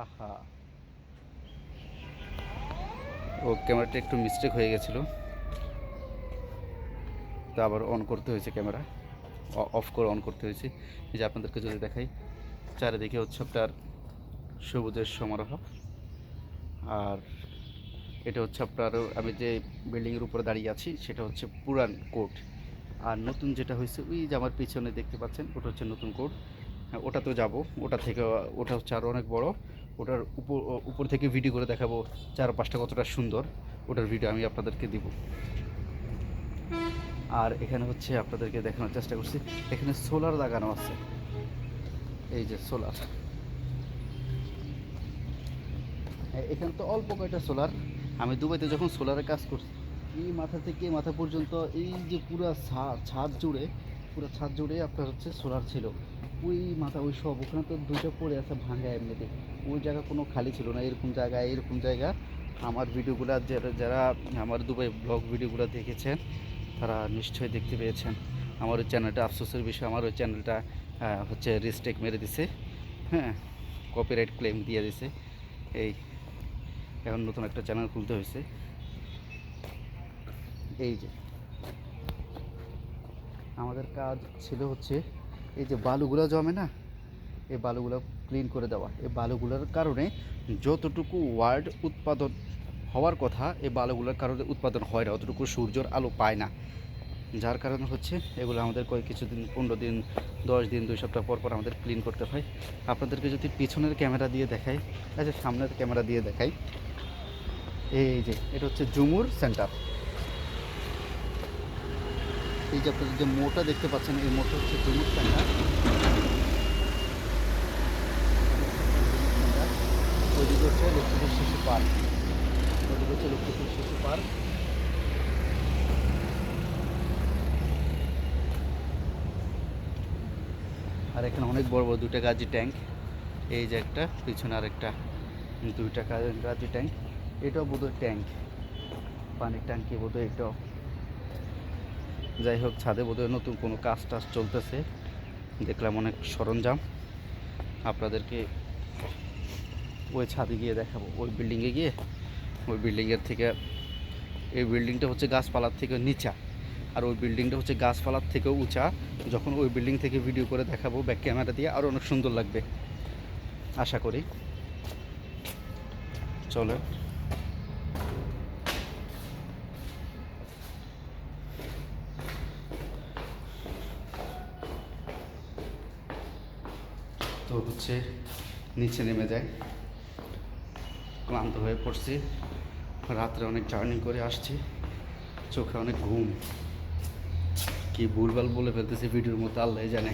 আহা, ও ক্যামেরাটা একটু মিস্টেক হয়ে গেছিলো, তো আবার অন করতে হয়েছে ক্যামেরা, অফ করে অন করতে হয়েছে। এই যে আপনাদেরকে যদি দেখাই, চারিদিকে হচ্ছে আপনার সবুজের সমারোহ। আর এটা হচ্ছে আপনার, আমি যে বিল্ডিংয়ের উপরে দাঁড়িয়ে আছি সেটা হচ্ছে পুরান কোর্ট। আর নতুন যেটা হয়েছে ওই যে আমার পিছনে দেখতে পাচ্ছেন, ওটা হচ্ছে নতুন কোর্ট। হ্যাঁ, ওটাতেও যাব। ওটা থেকে, ওটা হচ্ছে আরও অনেক বড়। ওটার উপর উপর থেকে ভিডিও করে দেখাবো চারপাশটা কতটা সুন্দর। ওটার ভিডিও আমি আপনাদেরকে দিব। আর এখানে হচ্ছে আপনাদেরকে দেখানোর চেষ্টা করছি, এখানে সোলার লাগানো আছে। এই যে সোলার, এখানে তো অল্প কয়টা সোলার। আমি দুবাইতে যখন সোলারে কাজ করছি, এই মাথা থেকে মাথা পর্যন্ত এই যে পুরো ছাদ জুড়ে, পুরো ছাদ জুড়ে আপনার হচ্ছে সোলার ছিল। ওই মাথা ওই সব ওখানে তো দুটো পড়ে আছে ভাঙ্গা এমনিতে। ওই জায়গা কোনো খালি ছিল না। এরকম জায়গা আমার ভিডিওগুলো, যারা যারা আমার দুবাই ব্লগ ভিডিওগুলো দেখেছেন তারা নিশ্চয়ই দেখতে পেয়েছেন। আমার ওই চ্যানেলটা, আফসোসের বিষয়, আমার ওই চ্যানেলটা হচ্ছে রিস্ট্রিক্ট মেরে দিছে। হ্যাঁ, কপিরাইট ক্লেম দিয়ে দিছে। এই এখন নতুন একটা চ্যানেল খুলতে হয়েছে। এই যে আমাদের কাজ ছিল হচ্ছে, এই যে বালুগুলো জমে না, এই বালুগুলো ক্লিন করে দেওয়া। এই বালুগুলোর কারণে যতটুকু ওয়ার্ড উৎপাদন হওয়ার কথা, এই বালুগুলোর কারণে উৎপাদন হয় না, অতটুকু সূর্যের আলো পায় না। যার কারণে হচ্ছে এগুলো আমাদের কিছুদিন, 15 দিন, 10 দিন, 2 সপ্তাহ পর পর আমাদের ক্লিন করতে হয়। আপনাদেরকে যদি পিছনের ক্যামেরা দিয়ে দেখাই, আচ্ছা সামনের ক্যামেরা দিয়ে দেখাই, এই যে এটা হচ্ছে জুমুর সেন্টার। এই যে আপনাদের যে মোটা দেখতে পাচ্ছেন, এই মোটা হচ্ছে জুমুর সেন্টার। ওইদিকে হচ্ছে লক্ষ্মীপুর শিশু পার্ক, ওইদিকে হচ্ছে লক্ষ্মীপুর শিশু পার্ক। আর এখানে অনেক বড় বড় 2টা গাজি ট্যাঙ্ক। এই যে একটা, পিছনে আর একটা, 2টা গাজি ট্যাঙ্ক। এটাও বোধহয় ট্যাঙ্ক, পানির ট্যাঙ্কি বোধহয় এটাও। যাই হোক, ছাদে বোধহয় নতুন কোনো কাজ টাজ চলতেছে, দেখলাম অনেক সরঞ্জাম। আপনাদেরকে ওই ছাদে গিয়ে দেখাবো, ওই বিল্ডিংয়ে গিয়ে। ওই বিল্ডিংয়ের থেকে, এই বিল্ডিংটা হচ্ছে গাছপালার থেকে নিচা, আর ওই বিল্ডিংটা হচ্ছে গাছপালার থেকেও উঁচা। যখন ওই বিল্ডিং থেকে ভিডিও করে দেখাবো ব্যাক ক্যামেরা দিয়ে, আরও অনেক সুন্দর লাগবে আশা করি। চলো। তো হচ্ছে নিচে নেমে যায়, ক্লান্ত হয়ে পড়ছি, রাত্রে অনেক জার্নি করে আসছি, চোখে অনেক ঘুম। কি ভুলভাল বলে ফেলতেছি ভিডিওর মধ্যে আল্লাহ জানে।